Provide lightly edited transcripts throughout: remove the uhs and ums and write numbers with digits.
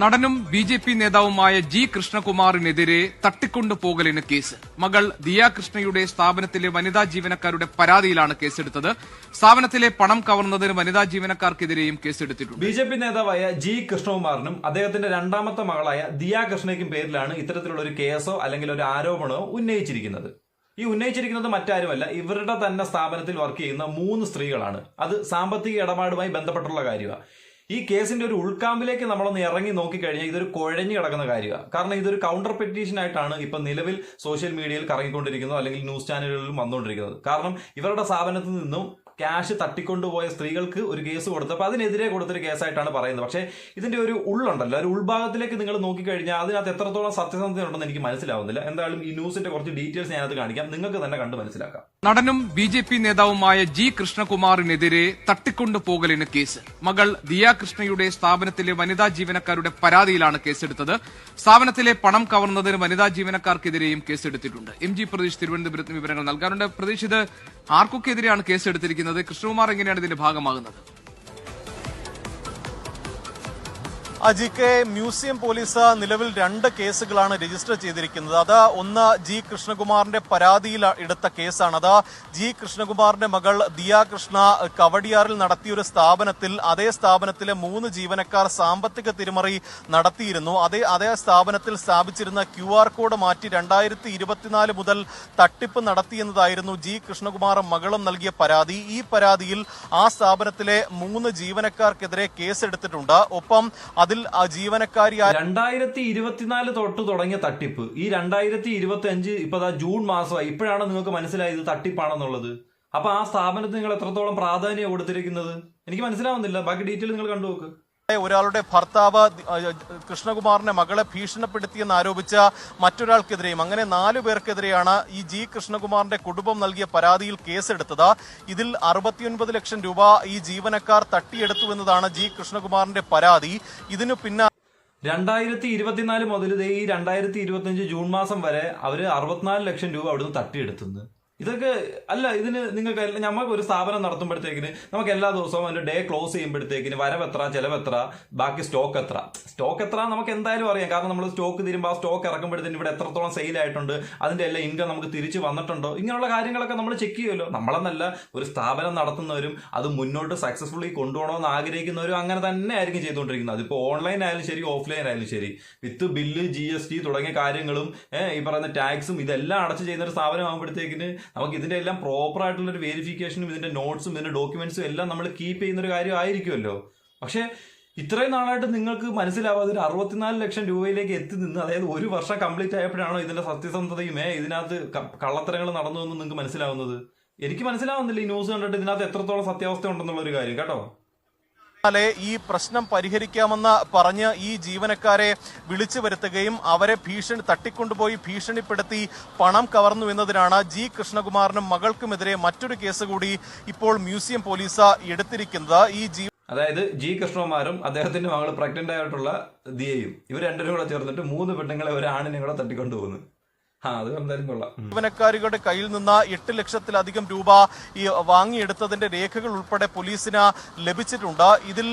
നടനും ബി.ജെ.പി. നേതാവുമായ G കൃഷ്ണകുമാറിനെതിരെ തട്ടിക്കൊണ്ടുപോകലിന് case. മകൾ ദിയ കൃഷ്ണയുടെ സ്ഥാപനത്തിലെ വനിതാ ജീവനക്കാരുടെ പരാതിയിലാണ് കേസെടുത്തത്. സ്ഥാപനത്തിലെ പണം കവർന്നതിന് വനിതാ ജീവനക്കാർക്കെതിരെയും കേസെടുത്തിട്ടുണ്ട്. ബി.ജെ.പി. നേതാവായ ജി കൃഷ്ണകുമാറിനും അദ്ദേഹത്തിന്റെ രണ്ടാമത്തെ മകളായ ദിയ കൃഷ്ണയ്ക്കും പേരിലാണ് ഇത്തരത്തിലുള്ള ഒരു കേസോ അല്ലെങ്കിൽ ഒരു ആരോപണമോ ഉന്നയിച്ചിരിക്കുന്നത്. ഈ ഉന്നയിച്ചിരിക്കുന്നത് മറ്റാരുമല്ല, ഇവരുടെ തന്നെ സ്ഥാപനത്തിൽ വർക്ക് ചെയ്യുന്ന 3 സ്ത്രീകളാണ്. അത് സാമ്പത്തിക ഇടപാടുമായി ബന്ധപ്പെട്ടുള്ള കാര്യമാണ്. ഈ കേസിന്റെ ഒരു ഉൾക്കാമ്പിലേക്ക് നമ്മളൊന്ന് ഇറങ്ങി നോക്കിക്കഴിഞ്ഞാൽ ഇതൊരു കുഴഞ്ഞു കിടക്കുന്ന കാര്യമാണ്. കാരണം ഇതൊരു കൗണ്ടർ പെറ്റീഷൻ ആയിട്ടാണ് ഇപ്പൊ നിലവിൽ സോഷ്യൽ മീഡിയയിൽ കറങ്ങിക്കൊണ്ടിരിക്കുന്നത്, അല്ലെങ്കിൽ ന്യൂസ് ചാനലുകളിലും വന്നുകൊണ്ടിരിക്കുന്നത്. കാരണം ഇവരുടെ സ്ഥാപനത്തിൽ നിന്നും ക്യാഷ് തട്ടിക്കൊണ്ടുപോയ സ്ത്രീകൾക്ക് ഒരു കേസ് കൊടുത്തപ്പോൾ അതിനെതിരെ കൊടുത്തൊരു കേസായിട്ടാണ് പറയുന്നത്. പക്ഷേ ഇതിന്റെ ഒരു ഉള്ളുണ്ടല്ലോ, ഒരു ഉൾഭാഗത്തിലേക്ക് നിങ്ങൾ നോക്കിക്കഴിഞ്ഞാൽ അതിനകത്ത് എത്രത്തോളം സത്യസന്ധത ഉണ്ടെന്ന് എനിക്ക് മനസ്സിലാവുന്നില്ല. എന്തായാലും ഈ ന്യൂസിന്റെ കുറച്ച് ഡീറ്റെയിൽസ് ഞാനത് കാണിക്കാം, നിങ്ങൾക്ക് തന്നെ കണ്ട് മനസ്സിലാക്കാം. നടനും ബി.ജെ.പി. നേതാവുമായ ജി കൃഷ്ണകുമാറിനെതിരെ തട്ടിക്കൊണ്ടുപോകലിന് കേസ്. മകൾ ദിയ കൃഷ്ണയുടെ സ്ഥാപനത്തിലെ വനിതാ ജീവനക്കാരുടെ പരാതിയിലാണ് കേസെടുത്തത്. സ്ഥാപനത്തിലെ പണം കവർന്നതിന് വനിതാ ജീവനക്കാർക്കെതിരെയും കേസെടുത്തിട്ടുണ്ട്. എം ജി പ്രതീഷ് തിരുവനന്തപുരത്ത് വിവരങ്ങൾ നൽകാറുണ്ട്. പ്രതീഷ്, ഇത് ആർക്കൊക്കെതിരെയാണ് കേസെടുത്തിരിക്കുന്നത്? കൃഷ്ണകുമാർ എങ്ങനെയാണ് ഇതിന്റെ ഭാഗമാകുന്നത്? അജിക്കെ, മ്യൂസിയം പോലീസ് നിലവിൽ 2 കേസുകളാണ് രജിസ്റ്റർ ചെയ്തിരിക്കുന്നത്. അത് ഒന്ന് ജി കൃഷ്ണകുമാറിന്റെ പരാതിയിൽ എടുത്ത കേസാണ്. അത് ജി കൃഷ്ണകുമാറിന്റെ മകൾ ദിയ കൃഷ്ണ കവടിയാറിൽ നടത്തിയൊരു സ്ഥാപനത്തിൽ, അതേ സ്ഥാപനത്തിലെ 3 ജീവനക്കാർ സാമ്പത്തിക തിരിമറി നടത്തിയിരുന്നു. അതേ സ്ഥാപനത്തിൽ സ്ഥാപിച്ചിരുന്ന QR കോഡ് മാറ്റി 2024 മുതൽ തട്ടിപ്പ് നടത്തിയെന്നതായിരുന്നു ജി കൃഷ്ണകുമാറും മകളും നൽകിയ പരാതി. ഈ പരാതിയിൽ ആ സ്ഥാപനത്തിലെ 3 ജീവനക്കാർക്കെതിരെ കേസെടുത്തിട്ടുണ്ട്. ഒപ്പം അതിൽ ജീവനക്കാരി 2024 തൊട്ട് തുടങ്ങിയ തട്ടിപ്പ് ഈ 2025 ഇപ്പൊ ജൂൺ മാസമായി. ഇപ്പോഴാണ് നിങ്ങൾക്ക് മനസ്സിലായത് തട്ടിപ്പാണെന്നുള്ളത്. അപ്പൊ ആ സ്ഥാപനത്തിന് നിങ്ങൾ എത്രത്തോളം പ്രാധാന്യം കൊടുത്തിരിക്കുന്നത് എനിക്ക് മനസ്സിലാവുന്നില്ല. ബാക്കി ഡീറ്റെയിൽ നിങ്ങൾ കണ്ടുനോക്ക്. ഒരാളുടെ ഭർത്താവ് കൃഷ്ണകുമാറിന്റെ മകളെ ഭീഷണിപ്പെടുത്തിയെന്ന് ആരോപിച്ച മറ്റൊരാൾക്കെതിരെയും അങ്ങനെ 4 പേർക്കെതിരെയാണ് ഈ ജി കൃഷ്ണകുമാറിന്റെ കുടുംബം നൽകിയ പരാതിയിൽ കേസെടുത്തത്. ഇതിൽ 69 ലക്ഷം രൂപ ഈ ജീവനക്കാർ തട്ടിയെടുത്തുവെന്നതാണ് ജി കൃഷ്ണകുമാറിന്റെ പരാതി. ഇതിനു പിന്നെ 2024 മുതൽ ഈ 2025 ജൂൺ മാസം വരെ അവര് 64 ലക്ഷം രൂപ അവിടുന്ന് തട്ടിയെടുത്തുന്നത്. ഇതൊക്കെ അല്ല, ഇതിന് നിങ്ങൾക്ക് നമുക്ക് ഒരു സ്ഥാപനം നടത്തുമ്പോഴത്തേക്കിന് നമുക്ക് എല്ലാ ദിവസവും അതിന്റെ ഡേ ക്ലോസ് ചെയ്യുമ്പോഴത്തേക്കിന് വരവെത്ര, ചെലവെത്ര, ബാക്കി സ്റ്റോക്ക് എത്ര നമുക്ക് എന്തായാലും അറിയാം. കാരണം നമ്മൾ സ്റ്റോക്ക് തീരുമ്പോൾ ആ സ്റ്റോക്ക് ഇറക്കുമ്പോഴത്തേന് ഇവിടെ എത്രത്തോളം സെയിൽ ആയിട്ടുണ്ട്, അതിന്റെ എല്ലാ ഇൻകം നമുക്ക് തിരിച്ചു വന്നിട്ടുണ്ടോ, ഇങ്ങനെയുള്ള കാര്യങ്ങളൊക്കെ നമ്മൾ ചെക്ക് ചെയ്യുമല്ലോ. നമ്മളെന്നല്ല, ഒരു സ്ഥാപനം നടത്തുന്നവരും അത് മുന്നോട്ട് സക്സസ്ഫുള്ളി കൊണ്ടുപോകണമെന്ന് ആഗ്രഹിക്കുന്നവരും അങ്ങനെ തന്നെ ആയിരിക്കും ചെയ്തുകൊണ്ടിരിക്കുന്നത്. അതിപ്പോൾ ഓൺലൈൻ ആയാലും ശരി, ഓഫ്ലൈൻ ആയാലും ശരി, വിത്ത് ബില്ല്, GST തുടങ്ങിയ കാര്യങ്ങളും ഈ പറയുന്ന ടാക്സും ഇതെല്ലാം അടച്ച് ചെയ്യുന്ന ഒരു സ്ഥാപനം ആകുമ്പോഴത്തേക്കിന് നമുക്ക് ഇതിന്റെ എല്ലാം പ്രോപ്പർ ആയിട്ടുള്ള ഒരു വെരിഫിക്കേഷനും ഇതിന്റെ നോട്ട്സും ഇതിന്റെ ഡോക്യുമെന്റ്സും എല്ലാം നമ്മൾ കീപ്പ് ചെയ്യുന്ന ഒരു കാര്യം ആയിരിക്കുമല്ലോ. പക്ഷെ ഇത്രയും നാളായിട്ട് നിങ്ങൾക്ക് മനസ്സിലാവാതെ ഒരു 64 ലക്ഷം രൂപയിലേക്ക് എത്തി നിന്ന്, അതായത് 1 വർഷം കംപ്ലീറ്റ് ആയപ്പോഴാണോ ഇതിന്റെ സത്യസന്ധതയും ഇതിനകത്ത് കള്ളത്തരങ്ങൾ നടന്നു എന്ന് നിങ്ങൾക്ക് മനസ്സിലാവുന്നത്? എനിക്ക് മനസ്സിലാവുന്നില്ല ഈ ന്യൂസ് കണ്ടിട്ട് ഇതിനകത്ത് എത്രത്തോളം സത്യാവസ്ഥ ഉണ്ടെന്നുള്ള ഒരു കാര്യം കേട്ടോ. ഈ പ്രശ്നം പരിഹരിക്കാമെന്ന് പറഞ്ഞ് ഈ ജീവനക്കാരെ വിളിച്ചു വരുത്തുകയും അവരെ തട്ടിക്കൊണ്ടുപോയി ഭീഷണിപ്പെടുത്തി പണം കവർന്നു എന്നതിനാണ് ജി കൃഷ്ണകുമാറിനും മകൾക്കുമെതിരെ മറ്റൊരു കേസ് കൂടി ഇപ്പോൾ മ്യൂസിയം പോലീസ് എടുത്തിരിക്കുന്നത്. അതായത് ജി കൃഷ്ണകുമാറും അദ്ദേഹത്തിന്റെ മകൾ പ്രഗ്നന്റ് ആയിട്ടുള്ള ദിയയും ഇവർ 2 കൂടെ ചേർന്നിട്ട് 3 പെണ്ണുങ്ങളെ ഒരു ആണിനെ കൂടെ തട്ടിക്കൊണ്ടുപോകുന്നു. ജീവനക്കാരുടെ കയ്യിൽ നിന്ന് 8 ലക്ഷത്തിലധികം രൂപ ഈ വാങ്ങിയെടുത്തതിന്റെ രേഖകൾ ഉൾപ്പെടെ പോലീസിന് ലഭിച്ചിട്ടുണ്ട്. ഇതിൽ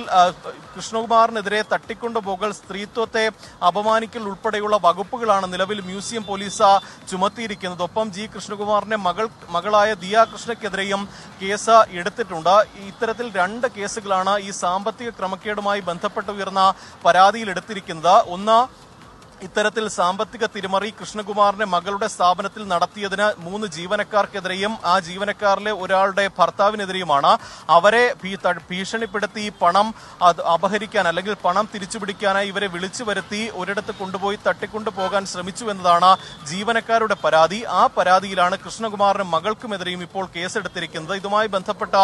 കൃഷ്ണകുമാറിനെതിരെ തട്ടിക്കൊണ്ടുപോകൽ, സ്ത്രീത്വത്തെ അപമാനിക്കൽ ഉൾപ്പെടെയുള്ള വകുപ്പുകളാണ് നിലവിൽ മ്യൂസിയം പോലീസ് ചുമത്തിയിരിക്കുന്നത്. ഒപ്പം ജി കൃഷ്ണകുമാറിന്റെ മകളായ ദിയ കൃഷ്ണയ്ക്കെതിരെയും കേസ് എടുത്തിട്ടുണ്ട്. ഇത്തരത്തിൽ 2 കേസുകളാണ് ഈ സാമ്പത്തിക ക്രമക്കേടുമായി ബന്ധപ്പെട്ട് ഉയർന്ന പരാതിയിൽ എടുത്തിരിക്കുന്നത്. ഒന്ന്, ഇത്തരത്തിൽ സാമ്പത്തിക തിരിമറി കൃഷ്ണകുമാറിന്റെ മകളുടെ സ്ഥാപനത്തിൽ നടത്തിയതിന് 3 ജീവനക്കാർക്കെതിരെയും ആ ജീവനക്കാരിലെ ഒരാളുടെ ഭർത്താവിനെതിരെയുമാണ്. അവരെ ഭീഷണിപ്പെടുത്തി പണം അപഹരിക്കാൻ അല്ലെങ്കിൽ പണം തിരിച്ചുപിടിക്കാനായി ഇവരെ വിളിച്ചു വരുത്തി ഒരിടത്ത് കൊണ്ടുപോയി തട്ടിക്കൊണ്ടുപോകാൻ ശ്രമിച്ചു എന്നതാണ് ജീവനക്കാരുടെ പരാതി. ആ പരാതിയിലാണ് കൃഷ്ണകുമാറിനും മകൾക്കുമെതിരെയും ഇപ്പോൾ കേസെടുത്തിരിക്കുന്നത്. ഇതുമായി ബന്ധപ്പെട്ട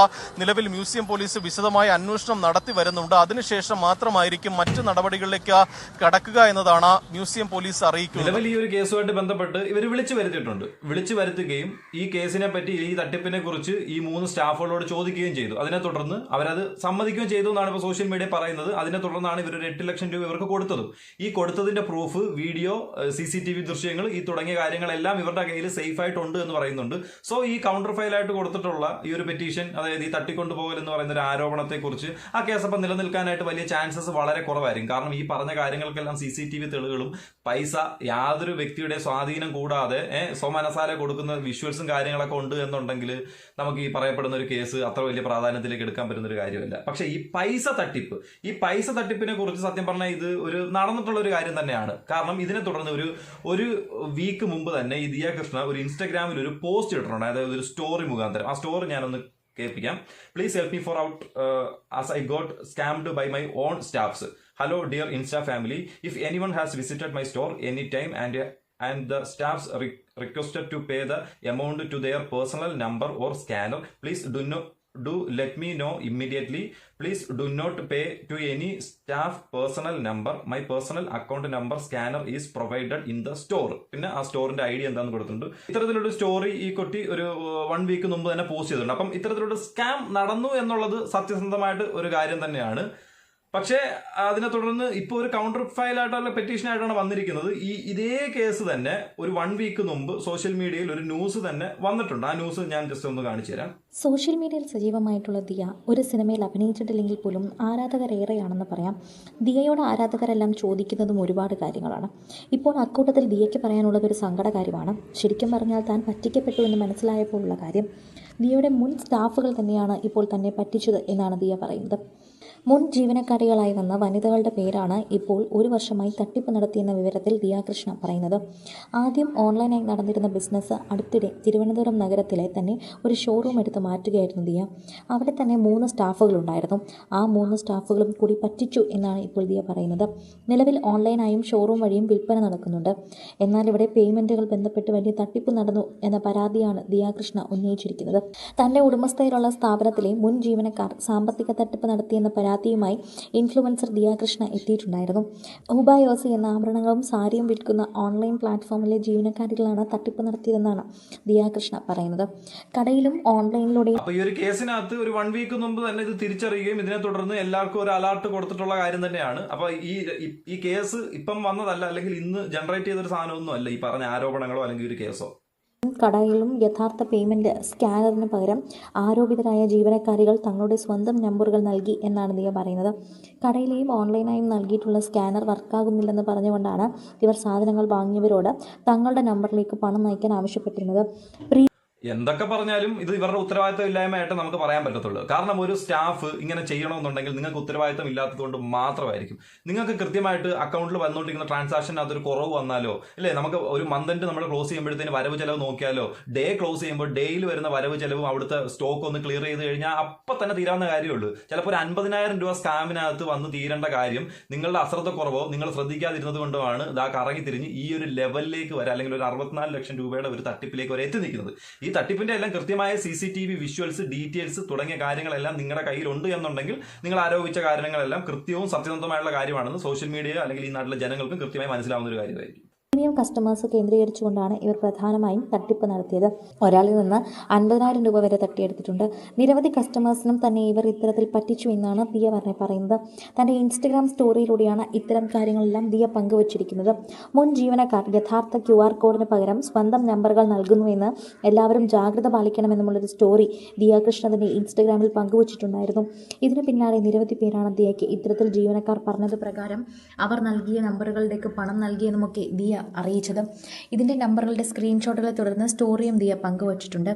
നിലവിൽ മ്യൂസിയം പോലീസ് വിശദമായ അന്വേഷണം നടത്തി വരുന്നുണ്ട്. അതിനുശേഷം മാത്രമായിരിക്കും മറ്റു നടപടികളിലേക്ക് കടക്കുക എന്നതാണ് മ്യൂസിയം പോലീസ് അറിയിക്കുന്നത്. നിലവിൽ ഈ ഒരു കേസുമായിട്ട് ബന്ധപ്പെട്ട് ഇവർ വിളിച്ചു വരുത്തിയിട്ടുണ്ട്. വിളിച്ചു വരുത്തുകയും ഈ കേസിനെ പറ്റി, ഈ തട്ടിപ്പിനെ കുറിച്ച് ഈ 3 സ്റ്റാഫുകളോട് ചോദിക്കുകയും ചെയ്തു. അതിനെ തുടർന്ന് അവരത് സമ്മതിക്കുകയും ചെയ്തു എന്നാണ് ഇപ്പോൾ സോഷ്യൽ മീഡിയ പറയുന്നത്. അതിനെ തുടർന്നാണ് ഇവർ 8 ലക്ഷം രൂപ ഇവർക്ക് കൊടുത്തതും. ഈ കൊടുത്തതിന്റെ പ്രൂഫ്, വീഡിയോ, CCTV ദൃശ്യങ്ങൾ, ഈ തുടങ്ങിയ കാര്യങ്ങളെല്ലാം ഇവരുടെ കയ്യിൽ സേഫ് ആയിട്ടുണ്ട് എന്ന് പറയുന്നുണ്ട്. സോ ഈ കൗണ്ടർ ഫയലായിട്ട് കൊടുത്തിട്ടുള്ള ഈ ഒരു പെറ്റീഷൻ, അതായത് ഈ തട്ടിക്കൊണ്ടുപോകൽ എന്ന് പറയുന്ന ഒരു ആരോപണത്തെ കുറിച്ച് ആ കേസ് അപ്പം നിലനിൽക്കാനായിട്ട് വലിയ ചാൻസസ് വളരെ കുറവായിരിക്കും. കാരണം ഈ പറഞ്ഞ കാര്യങ്ങൾക്കെല്ലാം CCTV തെളിവുകളും പൈസ യാതൊരു വ്യക്തിയുടെ സ്വാധീനം കൂടാതെ സ്വമനസാലെ കൊടുക്കുന്ന വിഷ്വൽസും കാര്യങ്ങളൊക്കെ ഉണ്ട് എന്നുണ്ടെങ്കിൽ നമുക്ക് ഈ പറയപ്പെടുന്ന ഒരു കേസ് അത്ര വലിയ പ്രാധാന്യത്തിലേക്ക് എടുക്കാൻ പറ്റുന്ന ഒരു കാര്യമല്ല. പക്ഷെ ഈ പൈസ തട്ടിപ്പിനെ കുറിച്ച് സത്യം പറഞ്ഞാൽ ഇത് ഒരു നടന്നിട്ടുള്ള ഒരു കാര്യം തന്നെയാണ്. കാരണം ഇതിനെ തുടർന്ന് ഒരു വീക്ക് മുമ്പ് തന്നെ ഈ ദിയ കൃഷ്ണ ഒരു ഇൻസ്റ്റാഗ്രാമിൽ ഒരു പോസ്റ്റ് ഇട്ടിട്ടുണ്ട്, അതായത് ഒരു സ്റ്റോറി മുഖാന്തരം. ആ സ്റ്റോറി ഞാനൊന്ന് കേൾപ്പിക്കാം. Please help me for out as I got scammed by my own staffs. Hello dear Insta family, if anyone has visited my store anytime and the staffs requested to pay the amount to their personal number or scanner, please do let me know immediately. Please do not pay to any staff personal number. My personal account number scanner is provided in the store. പിന്നെ ആ സ്റ്റോറിന്റെ ID എന്താണെന്ന് കൊടുത്തിട്ടുണ്ട്. ഇത്തരത്തിലൊരു story ഈ കുട്ടി ഒരു 1 week മുമ്പ് തന്നെ പോസ്റ്റ് ചെയ്തിട്ടുണ്ട്. അപ്പം ഇത്തരത്തിലൊരു സ്കാം നടന്നു എന്നുള്ളത് സത്യസന്ധമായിട്ട് ഒരു കാര്യം തന്നെയാണ്. പക്ഷേ അതിനെ തുടർന്ന് ഇപ്പോൾ ഒരു കൗണ്ടർ ഫയലായിട്ടുള്ള പെറ്റീഷനായിട്ടാണ് വന്നിരിക്കുന്നത്. ഇതേ കേസ് തന്നെ ഒരു 1 വീക്ക് മുമ്പ് സോഷ്യൽ മീഡിയയിൽ ഒരു ന്യൂസ് തന്നെ വന്നിട്ടുണ്ട്. ആ ന്യൂസ് ഞാൻ ജസ്റ്റ് ഒന്ന് കാണിച്ചു തരാം. സോഷ്യൽ മീഡിയയിൽ സജീവമായിട്ടുള്ള ദിയ ഒരു സിനിമയിൽ അഭിനയിച്ചിട്ടില്ലെങ്കിൽ പോലും ആരാധകരേറെയാണെന്ന് പറയാം. ദിയയോട് ആരാധകരെല്ലാം ചോദിക്കുന്നതും ഒരുപാട് കാര്യങ്ങളാണ്. ഇപ്പോൾ അക്കൂട്ടത്തിൽ ദിയയ്ക്ക് പറയാനുള്ളത് ഒരു സങ്കട കാര്യമാണ്. ശരിക്കും പറഞ്ഞാൽ താൻ പറ്റിക്കപ്പെട്ടു എന്ന് മനസ്സിലായപ്പോഴുള്ള കാര്യം. ദിയയുടെ മുൻ സ്റ്റാഫുകൾ തന്നെയാണ് ഇപ്പോൾ തന്നെ പറ്റിച്ചത് എന്നാണ് ദിയ പറയുന്നത്. മുൻ ജീവനക്കാരികളായി വന്ന വനിതകളുടെ പേരാണ് ഇപ്പോൾ 1 വർഷമായി തട്ടിപ്പ് നടത്തിയെന്ന വിവരത്തിൽ ദിയ കൃഷ്ണ പറയുന്നത്. ആദ്യം ഓൺലൈനായി നടന്നിരുന്ന ബിസിനസ് അടുത്തിടെ തിരുവനന്തപുരം നഗരത്തിലെ തന്നെ ഒരു ഷോറൂം എടുത്ത് മാറ്റുകയായിരുന്നു ദിയ. അവിടെ തന്നെ 3 സ്റ്റാഫുകളുണ്ടായിരുന്നു. ആ 3 സ്റ്റാഫുകളും കൂടി പറ്റിച്ചു എന്നാണ് ഇപ്പോൾ ദിയ പറയുന്നത്. നിലവിൽ ഓൺലൈനായും ഷോറൂം വഴിയും വിൽപ്പന നടക്കുന്നുണ്ട്. എന്നാൽ ഇവിടെ പേയ്മെൻറ്റുകൾ ബന്ധപ്പെട്ട് വലിയ തട്ടിപ്പ് നടന്നു എന്ന പരാതിയാണ് ദിയ കൃഷ്ണ ഉന്നയിച്ചിരിക്കുന്നത്. തൻ്റെ ഉടമസ്ഥയിലുള്ള സ്ഥാപനത്തിലെ മുൻ ജീവനക്കാർ സാമ്പത്തിക തട്ടിപ്പ് നടത്തിയെന്ന പരാതിയുമായി ഇൻഫ്ലുവൻസർ ദിയ കൃഷ്ണ എത്തിയിട്ടുണ്ടായിരുന്നു. ഉബായോസി എന്ന ആഭരണങ്ങളും സാരിയും വിൽക്കുന്ന ഓൺലൈൻ പ്ലാറ്റ്ഫോമിലെ ജീവനക്കാരികളാണ് തട്ടിപ്പ് നടത്തിയതെന്നാണ് ദിയ കൃഷ്ണ പറയുന്നത്. കടയിലും ഓൺലൈനിലൂടെയും ഈ ഒരു കേസിനകത്ത് ഒരു 1 വീക്ക് മുമ്പ് തന്നെ ഇത് തിരിച്ചറിയുകയും ഇതിനെ തുടർന്ന് എല്ലാവർക്കും ഒരു അലർട്ട് കൊടുത്തിട്ടുള്ള കാര്യം തന്നെയാണ്. അപ്പൊ ഈ കേസ് ഇപ്പം വന്നതല്ല, അല്ലെങ്കിൽ ഇന്ന് ജനറേറ്റ് ചെയ്തൊരു സാധനമൊന്നും അല്ല ഈ പറഞ്ഞ ആരോപണങ്ങളോ അല്ലെങ്കിൽ ഒരു കേസോ. കടയിലും യഥാർത്ഥ പേയ്മെൻറ്റ് സ്കാനറിന് പകരം ആരോപിതരായ ജീവനക്കാരികൾ തങ്ങളുടെ സ്വന്തം നമ്പറുകൾ നൽകി എന്നാണ് ദിയ പറയുന്നത്. കടയിലെയും ഓൺലൈനായും നൽകിയിട്ടുള്ള സ്കാനർ വർക്കാകുന്നില്ലെന്ന് പറഞ്ഞുകൊണ്ടാണ് ഇവർ സാധനങ്ങൾ വാങ്ങിയവരോട് തങ്ങളുടെ നമ്പറിലേക്ക് പണം നയിക്കാൻ ആവശ്യപ്പെട്ടിരുന്നത്. എന്തൊക്കെ പറഞ്ഞാലും ഇത് ഇവരുടെ ഉത്തരവാദിത്തം ഇല്ലായ്മയായിട്ട് നമുക്ക് പറയാൻ പറ്റത്തുള്ളൂ. കാരണം ഒരു സ്റ്റാഫ് ഇങ്ങനെ ചെയ്യണമെന്നുണ്ടെങ്കിൽ നിങ്ങൾക്ക് ഉത്തരവാദിത്തം ഇല്ലാത്തതുകൊണ്ട് മാത്രമായിരിക്കും. നിങ്ങൾക്ക് കൃത്യമായിട്ട് അക്കൗണ്ടിൽ വന്നുകൊണ്ടിരിക്കുന്ന ട്രാൻസാക്ഷനകത്ത് ഒരു കുറവ് വന്നാലോ, അല്ലേ, നമുക്ക് ഒരു മന്ത് നമ്മൾ ക്ലോസ് ചെയ്യുമ്പോഴത്തേന് വരവ് ചെലവ് നോക്കിയാലോ, ഡേ ക്ലോസ് ചെയ്യുമ്പോൾ ഡേയിൽ വരുന്ന വരവ് ചെലവും അവിടുത്തെ സ്റ്റോക്ക് ഒന്ന് ക്ലിയർ ചെയ്ത് കഴിഞ്ഞാൽ അപ്പം തന്നെ തീരാവുന്ന കാര്യമുള്ളൂ. ചിലപ്പോൾ ഒരു 50,000 രൂപ സ്കാമിനകത്ത് വന്ന് തീരേണ്ട കാര്യം നിങ്ങളുടെ അശ്രദ്ധക്കുറവോ നിങ്ങൾ ശ്രദ്ധിക്കാതിരുന്നത് കൊണ്ടുമാണ് ഇതാ കറങ്ങി തിരിഞ്ഞ് ഈ ഒരു ലെവലിലേക്ക് വരെ, അല്ലെങ്കിൽ ഒരു 64 ലക്ഷം രൂപയുടെ ഒരു തട്ടിപ്പിലേക്ക് വരെ എത്തി നിൽക്കുന്നത്. ഈ തട്ടിപ്പിന്റെ എല്ലാം കൃത്യമായ CCTV വിഷ്വൽസ്, ഡീറ്റെയിൽസ് തുടങ്ങിയ കാര്യങ്ങളെല്ലാം നിങ്ങളുടെ കയ്യിലുണ്ട് എന്നുണ്ടെങ്കിൽ നിങ്ങൾ ആരോപിച്ച കാര്യങ്ങളെല്ലാം കൃത്യവും സത്യസന്ധമായുള്ള കാര്യമാണെന്ന് സോഷ്യൽ മീഡിയ അല്ലെങ്കിൽ ഈ നാട്ടിലെ ജനങ്ങൾക്കും കൃത്യമായി മനസ്സിലാവുന്ന ഒരു കാര്യമായിരിക്കും. പ്രീമിയം കസ്റ്റമേഴ്സ് കേന്ദ്രീകരിച്ചുകൊണ്ടാണ് ഇവർ പ്രധാനമായും തട്ടിപ്പ് നടത്തിയത്. ഒരാളിൽ നിന്ന് 50,000 രൂപ വരെ തട്ടിയെടുത്തിട്ടുണ്ട്. നിരവധി കസ്റ്റമേഴ്സിനും തന്നെ ഇവർ ഇത്തരത്തിൽ പറ്റിച്ചു എന്നാണ് ദിയ പറയുന്നത്. തൻ്റെ ഇൻസ്റ്റഗ്രാം സ്റ്റോറിയിലൂടെയാണ് ഇത്തരം കാര്യങ്ങളെല്ലാം ദിയ പങ്കുവച്ചിരിക്കുന്നത്. മുൻ ജീവനക്കാർ യഥാർത്ഥ QR കോഡിന് പകരം സ്വന്തം നമ്പറുകൾ നൽകുന്നുവെന്ന് എല്ലാവരും ജാഗ്രത പാലിക്കണമെന്നുമുള്ളൊരു സ്റ്റോറി ദിയ കൃഷ്ണ തൻ്റെ ഇൻസ്റ്റഗ്രാമിൽ പങ്കുവച്ചിട്ടുണ്ടായിരുന്നു. ഇതിനു പിന്നാലെ നിരവധി പേരാണ് ദിയയ്ക്ക് ഇത്തരത്തിൽ ജീവനക്കാർ പറഞ്ഞത് പ്രകാരം അവർ നൽകിയ നമ്പറുകളിലേക്ക് പണം നൽകിയെന്നുമൊക്കെ ദിയ അറിയിച്ചത്. ഇതിൻ്റെ നമ്പറുകളുടെ സ്ക്രീൻഷോട്ടുകളെ തുടർന്ന് സ്റ്റോറിയും ദിയ പങ്കുവച്ചിട്ടുണ്ട്.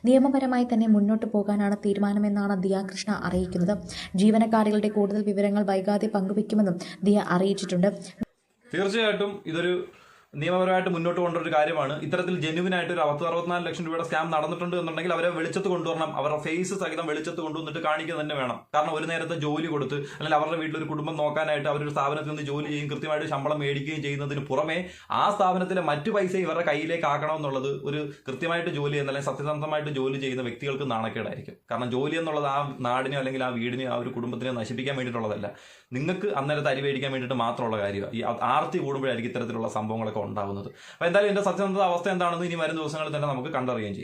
നിയമപരമായി തന്നെ മുന്നോട്ട് പോകാനാണ് തീരുമാനമെന്നാണ് ദിയ കൃഷ്ണ അറിയിക്കുന്നത്. ജീവനക്കാരികളുടെ കൂടുതൽ വിവരങ്ങൾ വൈകാതെ പങ്കുവയ്ക്കുമെന്നും ദിയ അറിയിച്ചിട്ടുണ്ട്. തീർച്ചയായിട്ടും ഇതൊരു നിയമപരമായിട്ട് മുന്നോട്ട് കൊണ്ടുവരുന്ന ഒരു കാര്യമാണ്. ഇത്തരത്തിൽ ജെന്യുവിനായിട്ട് ഒരു 64 ലക്ഷം രൂപയുടെ സ്കാം നടന്നിട്ടുണ്ട് എന്നുണ്ടെങ്കിൽ അവരെ വെളിച്ചത്ത് കൊണ്ടുവരണം. അവരുടെ ഫേസ് സഹിതം വെളിച്ചത്ത് കൊണ്ടുവന്നിട്ട് കാണിക്കുക തന്നെ വേണം. കാരണം ഒരു നേരത്തെ ജോലി കൊടുത്ത് അല്ലെങ്കിൽ അവരുടെ വീട്ടിലൊരു കുടുംബം നോക്കാനായിട്ട് അവരൊരു സ്ഥാപനത്തിൽ നിന്ന് ജോലി ചെയ്യും, കൃത്യമായിട്ട് ശമ്പളം മേടിക്കുകയും ചെയ്യുന്നതിന് പുറമെ ആ സ്ഥാപനത്തിലെ മറ്റു പൈസ ഇവരുടെ കയ്യിലേക്ക് ആക്കണമെന്നുള്ളത് ഒരു കൃത്യമായിട്ട് ജോലി ചെയ്യുന്ന അല്ലെങ്കിൽ സത്യസന്ധമായിട്ട് ജോലി ചെയ്യുന്ന വ്യക്തികൾക്ക് നാണക്കേടായിരിക്കും. കാരണം ജോലി എന്നുള്ളത് ആ നാടിനെയോ അല്ലെങ്കിൽ ആ വീടിനെയോ ആ ഒരു കുടുംബത്തിനെയോ നശിപ്പിക്കാൻ വേണ്ടിയിട്ടുള്ളതല്ല. നിങ്ങൾക്ക് അന്നേരത്തെ അരി മേടിക്കാൻ വേണ്ടിയിട്ട് മാത്രമുള്ള കാര്യമാണ്. ഈ ആർത്തി കൂടുമ്പോഴായിരിക്കും ഇത്തരത്തിലുള്ള സംഭവങ്ങളൊക്കെ ഉണ്ടാകുന്നത്. അപ്പോൾ എന്തായാലും ഇതിന്റെ സത്യസന്ധത അവസ്ഥ എന്താണെന്ന് ഇനി വരും ദിവസങ്ങളിൽ തന്നെ നമുക്ക് കണ്ടറിയുകയും ചെയ്യും.